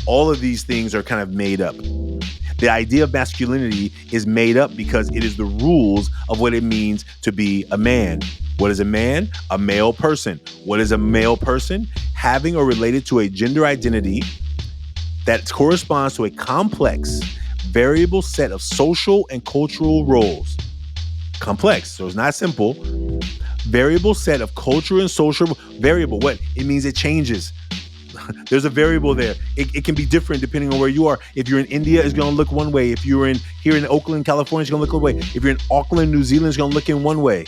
all of these things are kind of made up. The idea of masculinity is made up because it is the rules of what it means to be a man. What is a man? A male person. What is a male person? Having or related to a gender identity that corresponds to a complex, variable set of social and cultural roles. Complex, so it's not simple. Variable set of cultural and social variable. What? It means it changes. There's a variable there. It can be different depending on where you are. If you're in India, it's going to look one way. If you're here in Oakland, California, it's going to look one way. If you're in Auckland, New Zealand, it's going to look in one way.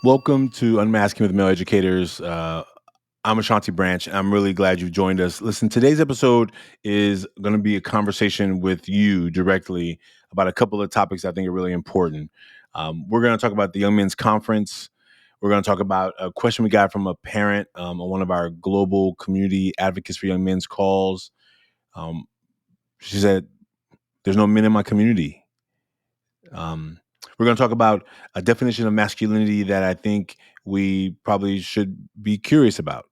Welcome to Unmasking with Male Educators. I'm Ashanti Branch, and I'm really glad you've joined us. Listen, today's episode is going to be a conversation with you directly about a couple of topics I think are really important. We're going to talk about the Young Men's Conference. We're going to talk about a question we got from a parent on one of our global community advocates for young men's calls. She said, "There's no men in my community." We're going to talk about a definition of masculinity that I think we probably should be curious about.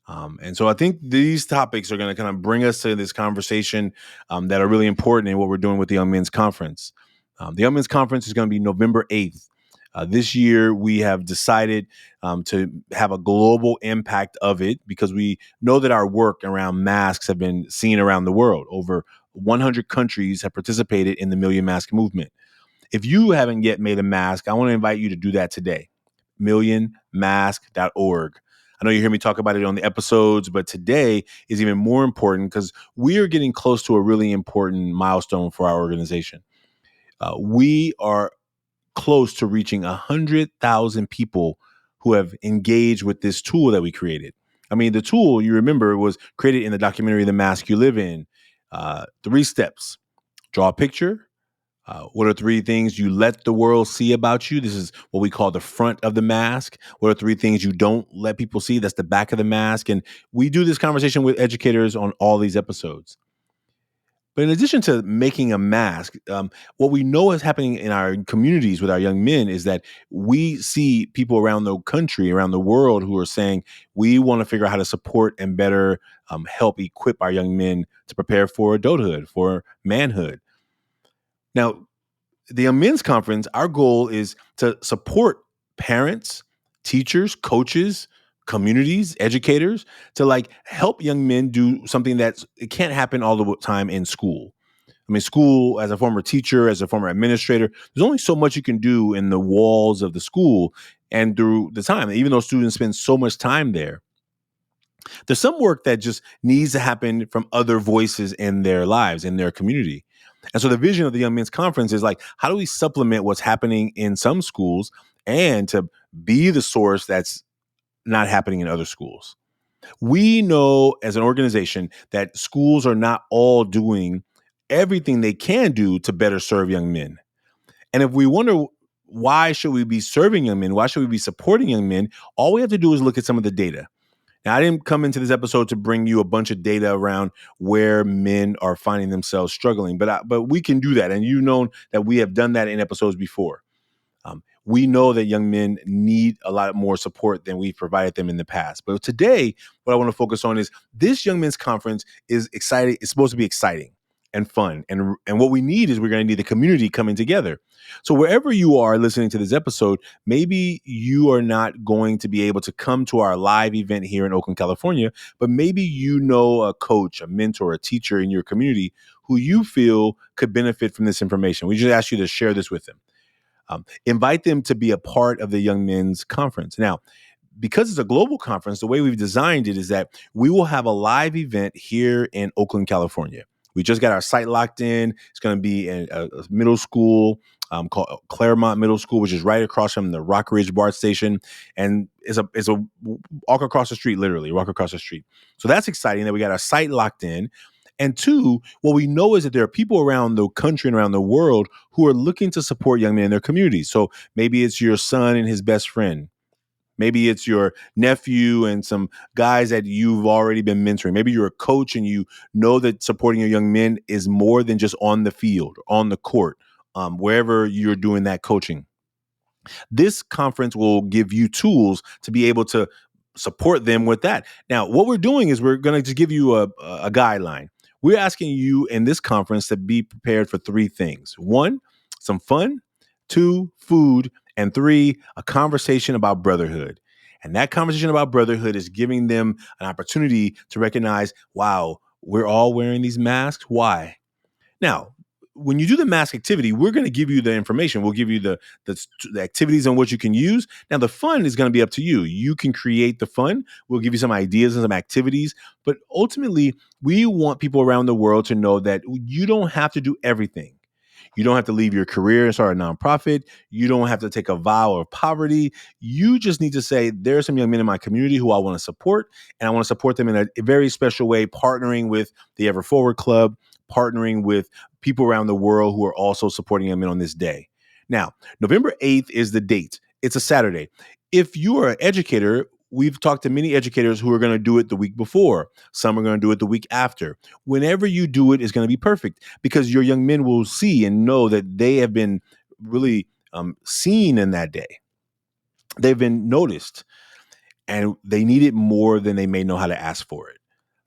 And so I think these topics are going to kind of bring us to this conversation that are really important in what we're doing with the Young Men's Conference. The Young Men's Conference is going to be November 8th. This year, we have decided to have a global impact of it because we know that our work around masks have been seen around the world. Over 100 countries have participated in the Million Mask movement. If you haven't yet made a mask, I want to invite you to do that today. millionmask.org. I know you hear me talk about it on the episodes, but today is even more important because we are getting close to a really important milestone for our organization. We are close to reaching 100,000 people who have engaged with this tool that we created. I mean, the tool, you remember, was created in the documentary The Mask You Live In. 3 steps. Draw a picture. What are 3 things you let the world see about you? This is what we call the front of the mask. What are 3 things you don't let people see? That's the back of the mask. And we do this conversation with educators on all these episodes. But in addition to making a mask, what we know is happening in our communities with our young men is that we see people around the country, around the world, who are saying, we want to figure out how to support and better help equip our young men to prepare for adulthood, for manhood. Now, the Young Men's Conference, our goal is to support parents, teachers, coaches, communities, educators to help young men do something it can't happen all the time in school. I mean, school, as a former teacher, as a former administrator, there's only so much you can do in the walls of the school and through the time, even though students spend so much time there. There's some work that just needs to happen from other voices in their lives, in their community. And so the vision of the Young Men's Conference is how do we supplement what's happening in some schools and to be the source that's not happening in other schools? We know as an organization that schools are not all doing everything they can do to better serve young men. And if we wonder why should we be serving young men, why should we be supporting young men, all we have to do is look at some of the data. Now, I didn't come into this episode to bring you a bunch of data around where men are finding themselves struggling, but we can do that. And you've known that we have done that in episodes before. We know that young men need a lot more support than we've provided them in the past. But today, what I want to focus on is this Young Men's Conference is exciting. It's supposed to be exciting and fun. And what we need is we're going to need the community coming together. So wherever you are listening to this episode, maybe you are not going to be able to come to our live event here in Oakland, California, but maybe you know a coach, a mentor, a teacher in your community who you feel could benefit from this information. We just ask you to share this with them. Invite them to be a part of the Young Men's Conference. Now, because it's a global conference, the way we've designed it is that we will have a live event here in Oakland, California. We just got our site locked in. It's going to be in a middle school called Claremont Middle School, which is right across from the Rock Ridge BART station. And it's a walk across the street, literally walk across the street. So that's exciting that we got our site locked in. And 2, what we know is that there are people around the country and around the world who are looking to support young men in their communities. So maybe it's your son and his best friend. Maybe it's your nephew and some guys that you've already been mentoring. Maybe you're a coach and you know that supporting your young men is more than just on the field, on the court, wherever you're doing that coaching. This conference will give you tools to be able to support them with that. Now, what we're doing is we're going to just give you a guideline. We're asking you in this conference to be prepared for three things: one, some fun; two, food; and three, a conversation about brotherhood. And that conversation about brotherhood is giving them an opportunity to recognize, wow, we're all wearing these masks. Why? Now, when you do the mask activity, we're going to give you the information. We'll give you the activities and what you can use. Now, the fun is going to be up to you. You can create the fun. We'll give you some ideas and some activities. But ultimately, we want people around the world to know that you don't have to do everything. You don't have to leave your career and start a nonprofit. You don't have to take a vow of poverty. You just need to say, there are some young men in my community who I want to support, and I want to support them in a very special way, partnering with the Ever Forward Club, partnering with people around the world who are also supporting young men on this day. Now, November 8th is the date. It's a Saturday. If you are an educator, we've talked to many educators who are going to do it the week before. Some are going to do it the week after. Whenever you do it is going to be perfect, because your young men will see and know that they have been really seen in that day. They've been noticed, and they need it more than they may know how to ask for it.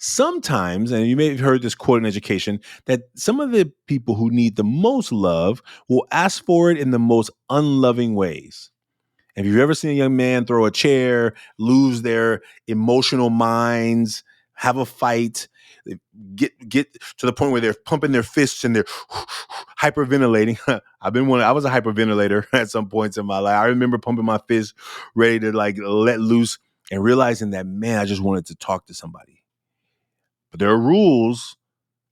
Sometimes, and you may have heard this quote in education, that some of the people who need the most love will ask for it in the most unloving ways. Have you ever seen a young man throw a chair, lose their emotional minds, have a fight, get to the point where they're pumping their fists and they're hyperventilating? I was a hyperventilator at some points in my life. I remember pumping my fist, ready to like let loose, and realizing that, man, I just wanted to talk to somebody. But there are rules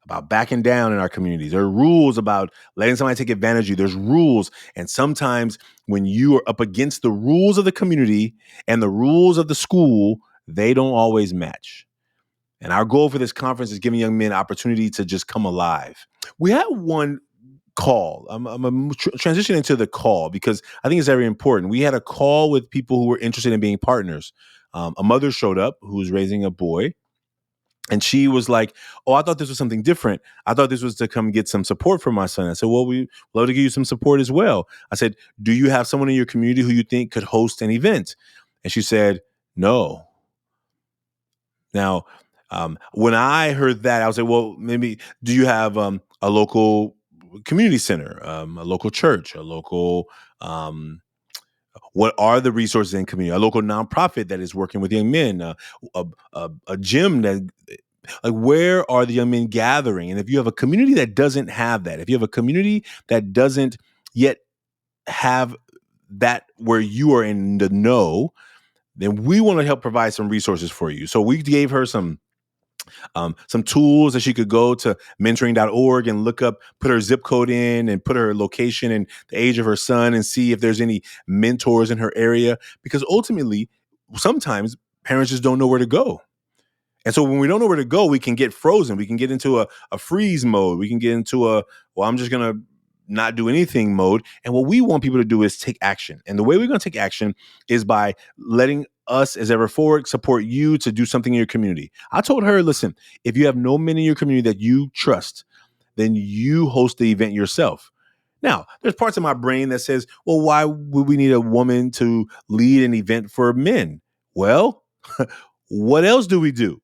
about backing down in our communities. There are rules about letting somebody take advantage of you. There's rules. And sometimes when you are up against the rules of the community and the rules of the school, they don't always match. And our goal for this conference is giving young men opportunity to just come alive. We had one call. I'm transitioning to the call because I think it's very important. We had a call with people who were interested in being partners. A mother showed up who was raising a boy. And she was like, "Oh, I thought this was something different. I thought this was to come get some support for my son." I said, "Well, we'd love to give you some support as well." I said, "Do you have someone in your community who you think could host an event?" And she said, "No." Now, when I heard that, I was like, "Well, maybe do you have a local community center, a local church, a local what are the resources in community? A local nonprofit that is working with young men, a gym that, like, where are the young men gathering?" And if you have a community that doesn't have that, if you have a community that doesn't yet have that where you are in the know, then we want to help provide some resources for you. So we gave her some tools that she could go to mentoring.org and look up, put her zip code in and put her location and the age of her son and see if there's any mentors in her area. Because ultimately, sometimes parents just don't know where to go. And so when we don't know where to go, we can get frozen. We can get into a freeze mode. We can get into well, I'm just going to not do anything mode. And what we want people to do is take action. And the way we're going to take action is by letting us as Ever Forward support you to do something in your community. I told her, listen, if you have no men in your community that you trust, then you host the event yourself. Now, there's parts of my brain that says, well, why would we need a woman to lead an event for men? Well, what else do we do?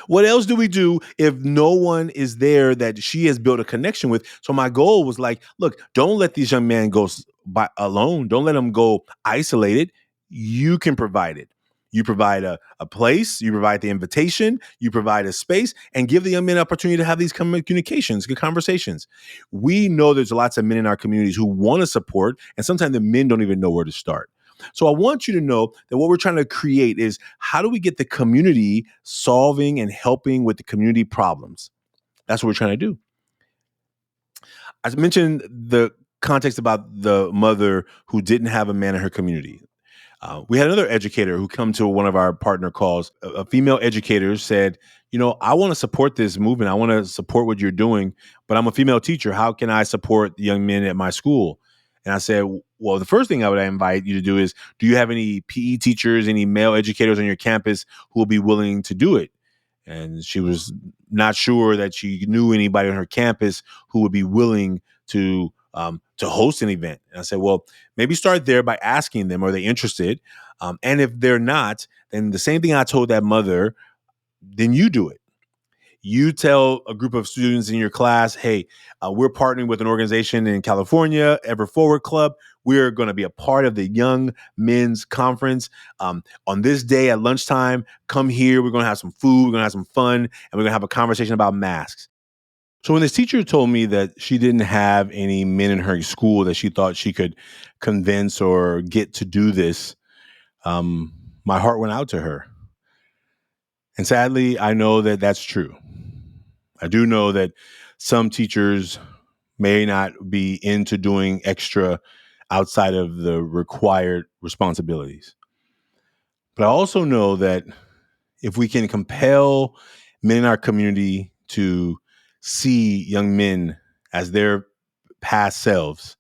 What else do we do if no one is there that she has built a connection with? So my goal was like, look, don't let these young men go by alone. Don't let them go isolated. You can provide it. You provide a place, you provide the invitation, you provide a space, and give the young men an opportunity to have these communications, good conversations. We know there's lots of men in our communities who want to support, and sometimes the men don't even know where to start. So I want you to know that what we're trying to create is, how do we get the community solving and helping with the community problems? That's what we're trying to do. I mentioned the context about the mother who didn't have a man in her community. We had another educator who come to one of our partner calls. A female educator said, I want to support this movement. I want to support what you're doing, but I'm a female teacher. How can I support the young men at my school? And I said, well, the first thing I would invite you to do is, do you have any PE teachers, any male educators on your campus who will be willing to do it? And she was not sure that she knew anybody on her campus who would be willing to to host an event. And I said, well, maybe start there by asking them, are they interested? And if they're not, then the same thing I told that mother, then you do it. You tell a group of students in your class, hey, we're partnering with an organization in California, Ever Forward Club. We're going to be a part of the Young Men's Conference. On this day at lunchtime, come here. We're going to have some food. We're going to have some fun. And we're going to have a conversation about masks. So when this teacher told me that she didn't have any men in her school that she thought she could convince or get to do this, my heart went out to her. And sadly, I know that that's true. I do know that some teachers may not be into doing extra outside of the required responsibilities. But I also know that if we can compel men in our community to see young men as their past selves,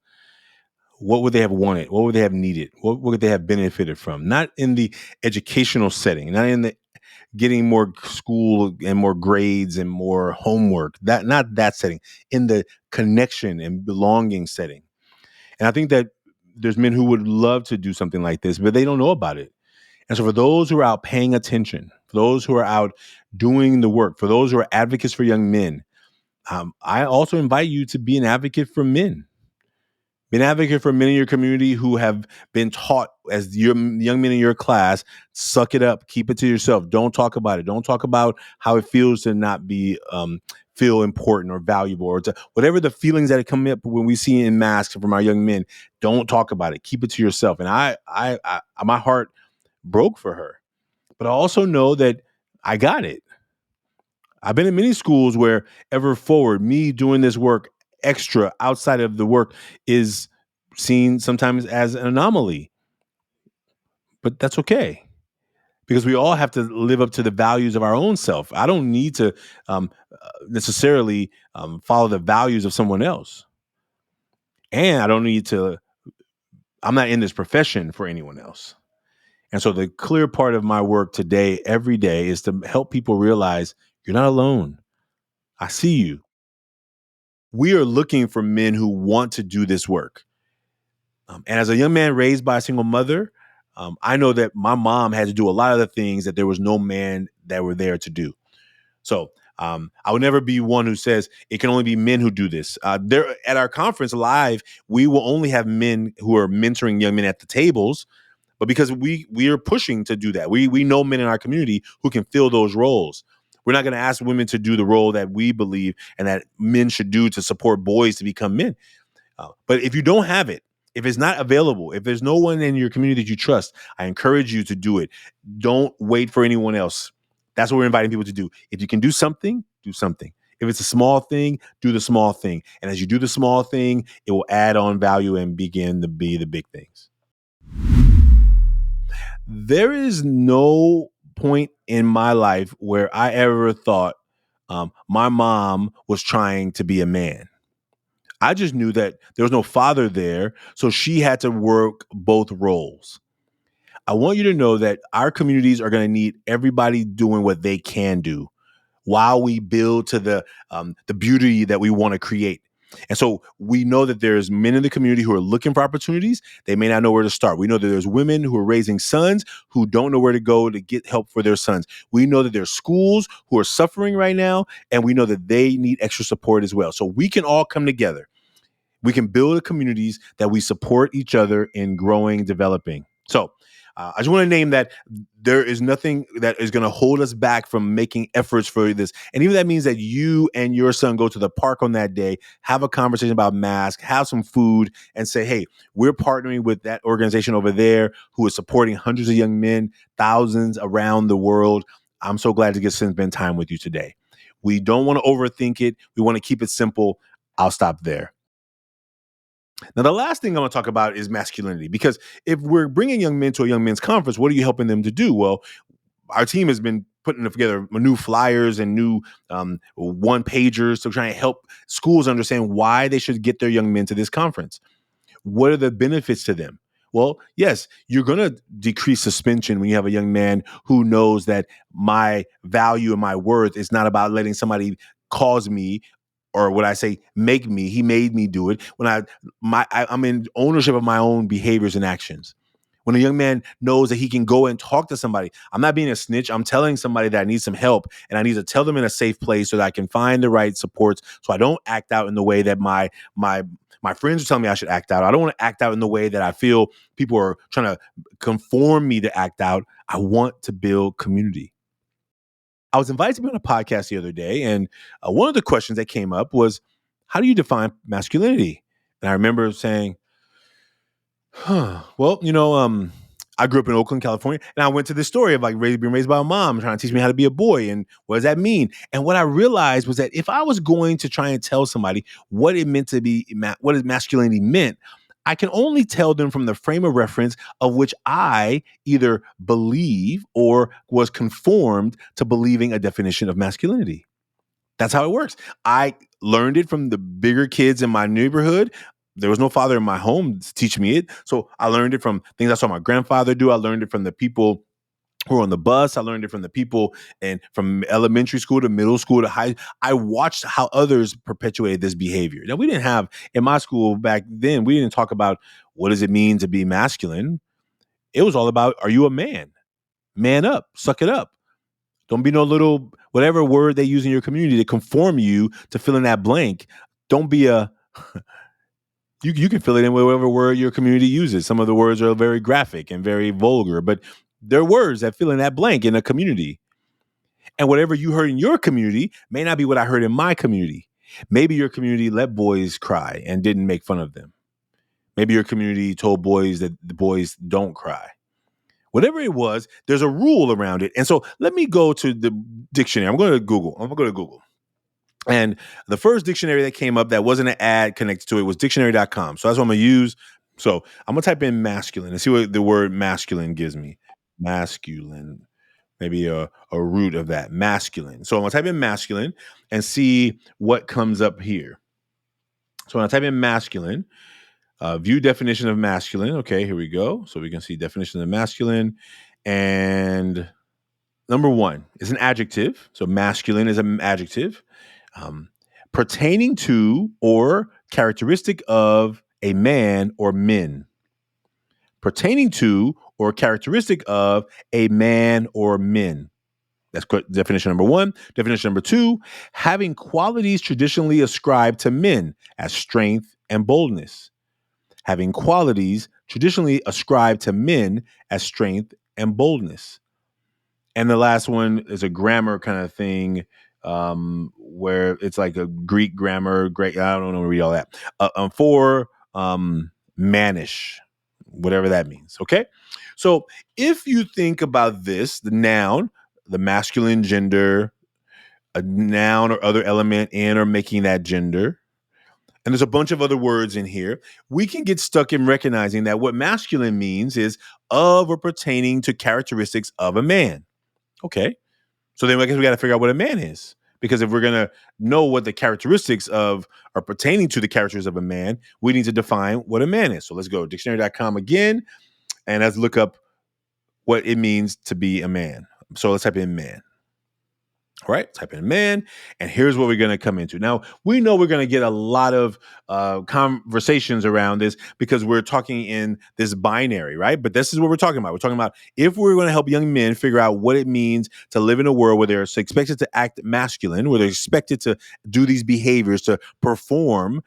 what would they have wanted? What would they have needed? What would they have benefited from? Not in the educational setting, not in the getting more school and more grades and more homework, that not that setting, in the connection and belonging setting. And I think that there's men who would love to do something like this, but they don't know about it. And so for those who are out paying attention, for those who are out doing the work, for those who are advocates for young men, I also invite you to be an advocate for men. Be an advocate for men in your community who have been taught as your young men in your class, suck it up, keep it to yourself. Don't talk about it. Don't talk about how it feels to not be feel important or valuable, or to whatever the feelings that come up when we see in masks from our young men. Don't talk about it. Keep it to yourself. And I my heart broke for her, but I also know that I got it. I've been in many schools where ever forward, me doing this work extra outside of the work is seen sometimes as an anomaly, but that's okay because we all have to live up to the values of our own self. I don't need to necessarily follow the values of someone else. And I don't need to, I'm not in this profession for anyone else. And so the clear part of my work today, every day, is to help people realize you're not alone. I see you. We are looking for men who want to do this work. And as a young man raised by a single mother, I know that my mom had to do a lot of the things that there was no man that were there to do. So I would never be one who says it can only be men who do this. There at our conference live, we will only have men who are mentoring young men at the tables, but because we are pushing to do that. We know men in our community who can fill those roles. We're not going to ask women to do the role that we believe and that men should do to support boys to become men. But if you don't have it, if it's not available, if there's no one in your community that you trust, I encourage you to do it. Don't wait for anyone else. That's what we're inviting people to do. If you can do something, do something. If it's a small thing, do the small thing. And as you do the small thing, it will add on value and begin to be the big things. There is no point in my life where I ever thought my mom was trying to be a man. I just knew that there was no father there, so she had to work both roles. I want you to know that our communities are going to need everybody doing what they can do while we build to the beauty that we want to create. And so we know that there's men in the community who are looking for opportunities. They may not know where to start. We know that there's women who are raising sons who don't know where to go to get help for their sons. We know that there's schools who are suffering right now, and we know that they need extra support as well. So we can all come together. We can build communities that we support each other in growing, developing. So I just want to name that there is nothing that is going to hold us back from making efforts for this. And even that means that you and your son go to the park on that day, have a conversation about masks, have some food, and say, hey, we're partnering with that organization over there who is supporting hundreds of young men, thousands around the world. I'm so glad to get to spend time with you today. We don't want to overthink it. We want to keep it simple. I'll stop there. Now, the last thing I want to talk about is masculinity, because if we're bringing young men to a young men's conference, what are you helping them to do? Well, our team has been putting together new flyers and new one pagers to try and help schools understand why they should get their young men to this conference. What are the benefits to them? Well, yes, you're going to decrease suspension when you have a young man who knows that my value and my worth is not about letting somebody cause me or what I say, make me. He made me do it. When I'm in ownership of my own behaviors and actions. When a young man knows that he can go and talk to somebody, I'm not being a snitch. I'm telling somebody that I need some help, and I need to tell them in a safe place so that I can find the right supports, so I don't act out in the way that my friends are telling me I should act out. I don't want to act out in the way that I feel people are trying to conform me to act out. I want to build community. I was invited to be on a podcast the other day, and one of the questions that came up was, how do you define masculinity? And I remember saying, well, I grew up in Oakland, California, and I went to this story of like being raised by a mom trying to teach me how to be a boy, and what does that mean? And what I realized was that if I was going to try and tell somebody what it meant to be, what masculinity meant, I can only tell them from the frame of reference of which I either believe or was conformed to believing a definition of masculinity. That's how it works. I learned it from the bigger kids in my neighborhood. There was no father in my home to teach me it. So I learned it from things I saw my grandfather do. I learned it from the people who were on the bus. I learned it from the people and from elementary school to middle school to high. I watched how others perpetuated this behavior. Now, we didn't have, in my school back then, we didn't talk about what does it mean to be masculine. It was all about, are you a man? Man up, suck it up. Don't be no little, whatever word they use in your community to conform you to fill in that blank. Don't be you can fill it in with whatever word your community uses. Some of the words are very graphic and very vulgar, but they're words that fill in that blank in a community. And whatever you heard in your community may not be what I heard in my community. Maybe your community let boys cry and didn't make fun of them. Maybe your community told boys that the boys don't cry. Whatever it was, there's a rule around it. And so let me go to the dictionary. I'm going to Google. And the first dictionary that came up that wasn't an ad connected to it was dictionary.com. So that's what I'm going to use. So I'm going to type in masculine and see what the word masculine gives me. Masculine, maybe a root of that. Masculine. So I'm going to type in masculine and see what comes up here. So when I type in masculine, view definition of masculine. Okay, here we go. So we can see definition of masculine. And number one is an adjective. So masculine is an adjective. Pertaining to or characteristic of a man or men. Pertaining to or characteristic of a man or men. That's definition number one. Definition number two, having qualities traditionally ascribed to men as strength and boldness. Having qualities traditionally ascribed to men as strength and boldness. And the last one is a grammar kind of thing, where it's like a Greek grammar. Great, I don't know read all that. For mannish, whatever that means. Okay, so if you think about this, the noun, the masculine gender, a noun or other element in or making that gender. And there's a bunch of other words in here. We can get stuck in recognizing that what masculine means is of or pertaining to characteristics of a man. Okay. So then I guess we got to figure out what a man is. Because if we're going to know what the characteristics of are pertaining to the characters of a man, we need to define what a man is. So let's go dictionary.com again, and let's look up what it means to be a man. So let's type in man. All right, type in man, and here's what we're going to come into. Now, we know we're going to get a lot of conversations around this because we're talking in this binary, right? But this is what we're talking about. We're talking about if we're going to help young men figure out what it means to live in a world where they're expected to act masculine, where they're expected to do these behaviors, to perform,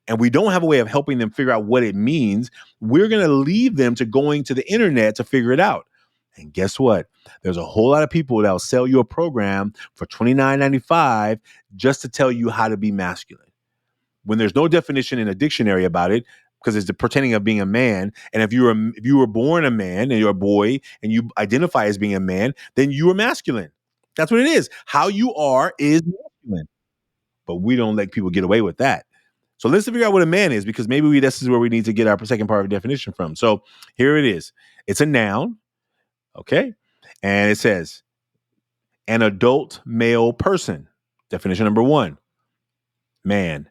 and we don't have a way of helping them figure out what it means, we're going to leave them to going to the internet to figure it out. And guess what? There's a whole lot of people that'll sell you a program for $29.95 just to tell you how to be masculine. When there's no definition in a dictionary about it, because it's the pertaining of being a man. And if you were born a man and you're a boy and you identify as being a man, then you are masculine. That's what it is. How you are is masculine. But we don't let people get away with that. So let's figure out what a man is, because maybe this is where we need to get our second part of the definition from. So here it is. It's a noun. Okay. And it says an adult male person. Definition number one, man.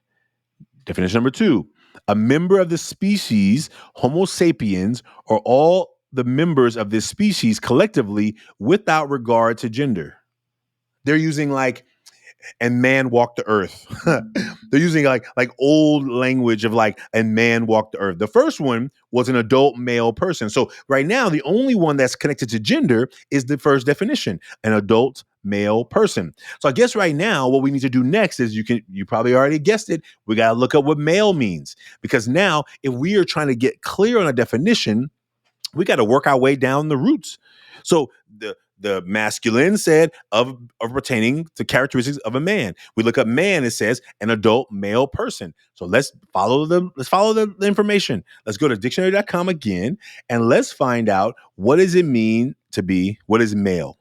Definition number two, a member of the species Homo sapiens, or all the members of this species collectively without regard to gender. They're using like and man walked the earth. They're using like old language of like and man walked the earth. The first one was an adult male person. So right now, the only one that's connected to gender is the first definition, an adult male person. So I guess right now, what we need to do next is you probably already guessed it. We got to look up what male means, because now if we are trying to get clear on a definition, we got to work our way down the roots. So the masculine said of pertaining to characteristics of a man. We look up man, it says an adult male person. So let's follow the information. Let's go to dictionary.com again and let's find out, what does it mean to be, what is male?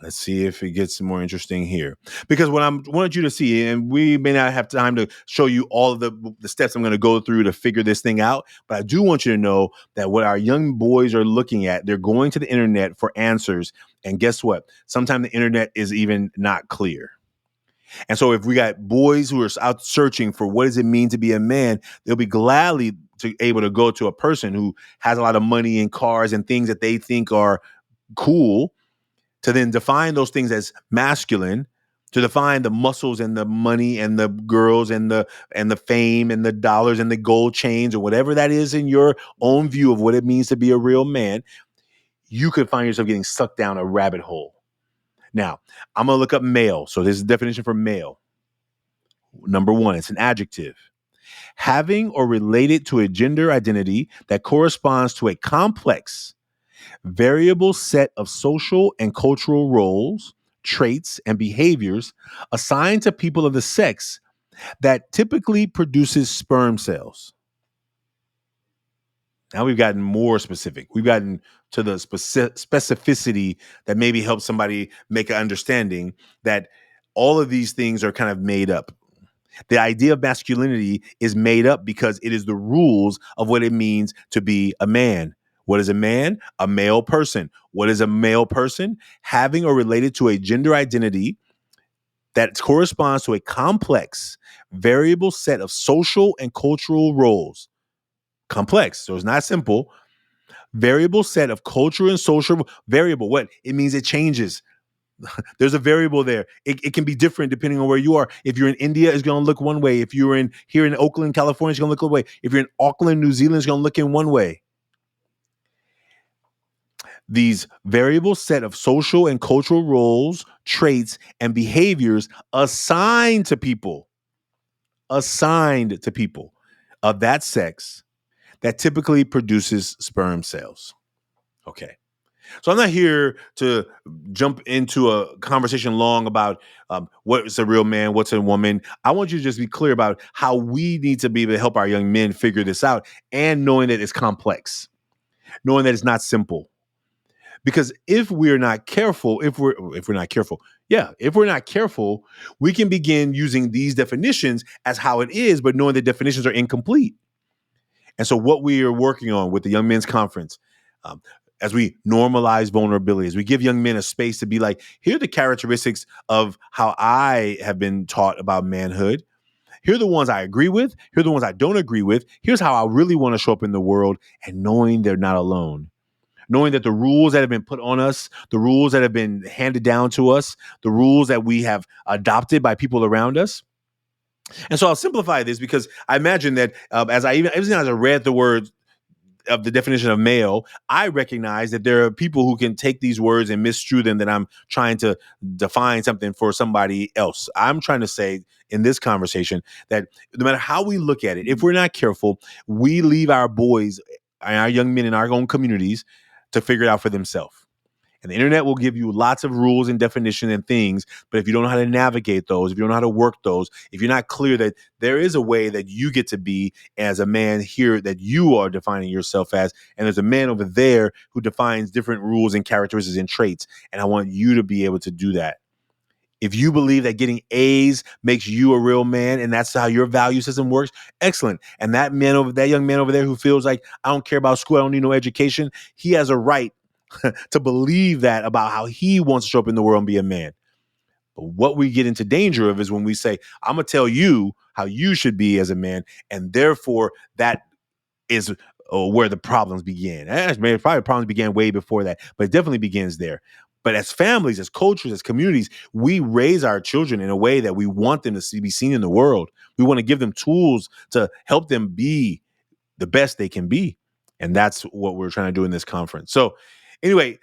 Let's see if it gets more interesting here. Because what I wanted you to see, and we may not have time to show you all of the steps I'm going to go through to figure this thing out, but I do want you to know that what our young boys are looking at, they're going to the internet for answers. And guess what? Sometimes the internet is even not clear. And so if we got boys who are out searching for what does it mean to be a man, they'll be gladly able to go to a person who has a lot of money and cars and things that they think are cool, to then define those things as masculine, to define the muscles and the money and the girls and the fame and the dollars and the gold chains or whatever that is in your own view of what it means to be a real man, you could find yourself getting sucked down a rabbit hole. Now, I'm going to look up male. So this is the definition for male. Number one, it's an adjective. Having or related to a gender identity that corresponds to a complex, variable set of social and cultural roles, traits, and behaviors assigned to people of the sex that typically produces sperm cells. Now we've gotten more specific. We've gotten to the specificity that maybe helps somebody make an understanding that all of these things are kind of made up. The idea of masculinity is made up because it is the rules of what it means to be a man. What is a man? A male person. What is a male person? Having or related to a gender identity that corresponds to a complex, variable set of social and cultural roles. Complex, so it's not simple. Variable set of culture and social variable. What? It means it changes. There's a variable there. It can be different depending on where you are. If you're in India, it's going to look one way. If you're here in Oakland, California, it's going to look one way. If you're in Auckland, New Zealand, it's going to look in one way. These variable set of social and cultural roles, traits, and behaviors assigned to people of that sex that typically produces sperm cells. Okay. So I'm not here to jump into a conversation long about what's a real man, what's a woman. I want you to just be clear about how we need to be able to help our young men figure this out, and knowing that it's complex, knowing that it's not simple. Because if we're not careful, we can begin using these definitions as how it is, but knowing the definitions are incomplete. And so what we are working on with the Young Men's Conference, as we normalize vulnerability, as we give young men a space to be like, here are the characteristics of how I have been taught about manhood. Here are the ones I agree with. Here are the ones I don't agree with. Here's how I really want to show up in the world, and knowing they're not alone. Knowing that the rules that have been put on us, the rules that have been handed down to us, the rules that we have adopted by people around us. And so I'll simplify this, because I imagine that as I read the word of the definition of male, I recognize that there are people who can take these words and misconstrue them, that I'm trying to define something for somebody else. I'm trying to say in this conversation that no matter how we look at it, if we're not careful, we leave our boys and our young men in our own communities to figure it out for themselves. And the internet will give you lots of rules and definition and things, but if you don't know how to navigate those, if you don't know how to work those, if you're not clear that there is a way that you get to be as a man here that you are defining yourself as, and there's a man over there who defines different rules and characteristics and traits, and I want you to be able to do that. If you believe that getting A's makes you a real man and that's how your value system works, excellent. And that young man over there who feels like, I don't care about school, I don't need no education, he has a right to believe that about how he wants to show up in the world and be a man. But what we get into danger of is when we say, I'm going to tell you how you should be as a man, and therefore that is where the problems begin. Probably problems began way before that, but it definitely begins there. But as families, as cultures, as communities, we raise our children in a way that we want them to be seen in the world. We want to give them tools to help them be the best they can be. And that's what we're trying to do in this conference. So anyway,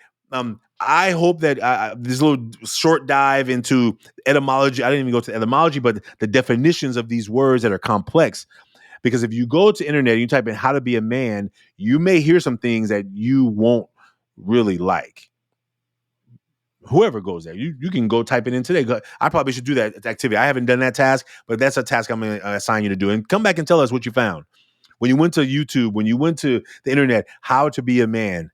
I hope that this little short dive into etymology, I didn't even go to etymology, but the definitions of these words that are complex. Because if you go to internet and you type in how to be a man, you may hear some things that you won't really like. Whoever goes there, you can go type it in today. I probably should do that activity. I haven't done that task, but that's a task I'm going to assign you to do. And come back and tell us what you found. When you went to YouTube, when you went to the internet, how to be a man.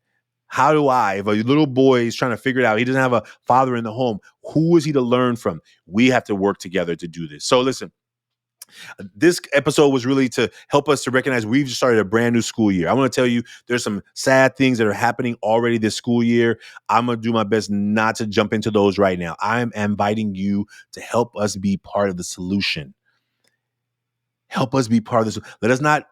How do if a little boy is trying to figure it out, he doesn't have a father in the home, who is he to learn from? We have to work together to do this. So listen, this episode was really to help us to recognize we've just started a brand new school year. I want to tell you there's some sad things that are happening already this school year. I'm going to do my best not to jump into those right now. I'm inviting you to help us be part of the solution. Help us be part of this. Let us not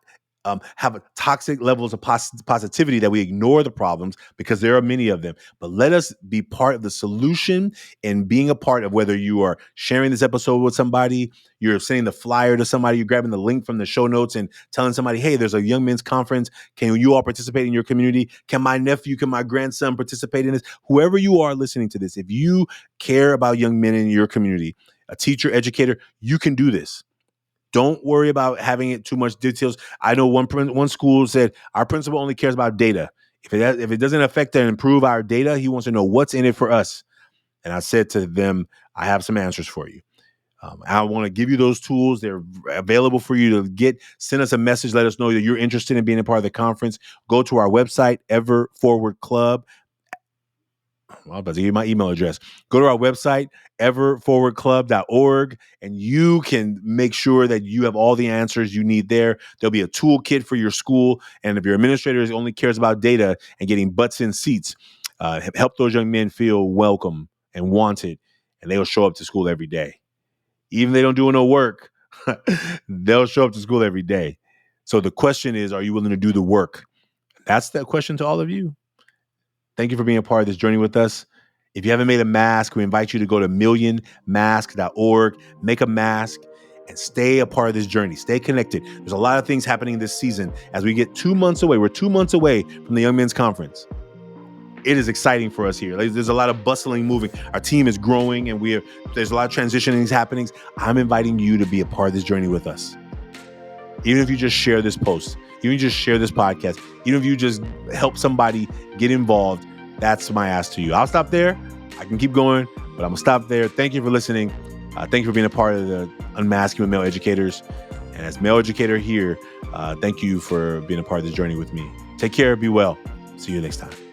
have toxic levels of positivity that we ignore the problems, because there are many of them. But let us be part of the solution and being a part of, whether you are sharing this episode with somebody, you're sending the flyer to somebody, you're grabbing the link from the show notes and telling somebody, hey, there's a young men's conference. Can you all participate in your community? Can my nephew, can my grandson participate in this? Whoever you are listening to this, if you care about young men in your community, a teacher, educator, you can do this. Don't worry about having it too much details. I know one school said our principal only cares about data. If it doesn't affect and improve our data, he wants to know what's in it for us. And I said to them, I have some answers for you. I want to give you those tools. They're available for you to get. Send us a message. Let us know that you're interested in being a part of the conference. Go to our website, Ever Forward Club. I'm about to give you my email address. Go to our website, everforwardclub.org, and you can make sure that you have all the answers you need there. There'll be a toolkit for your school. And if your administrator only cares about data and getting butts in seats, help those young men feel welcome and wanted, and they'll show up to school every day. Even if they don't do no work, they'll show up to school every day. So the question is, are you willing to do the work? That's the question to all of you. Thank you for being a part of this journey with us. If you haven't made a mask, we invite you to go to millionmask.org, make a mask, and stay a part of this journey. Stay connected. There's a lot of things happening this season as we get 2 months away. We're 2 months away from the Young Men's Conference. It is exciting for us here. There's a lot of bustling, moving. Our team is growing, and there's a lot of transitioning happenings. I'm inviting you to be a part of this journey with us. Even if you just share this post, even if you just share this podcast, even if you just help somebody get involved, that's my ask to you. I'll stop there. I can keep going, but I'm going to stop there. Thank you for listening. Thank you for being a part of the Unmasking Male Educators. And as male educator here, thank you for being a part of this journey with me. Take care. Be well. See you next time.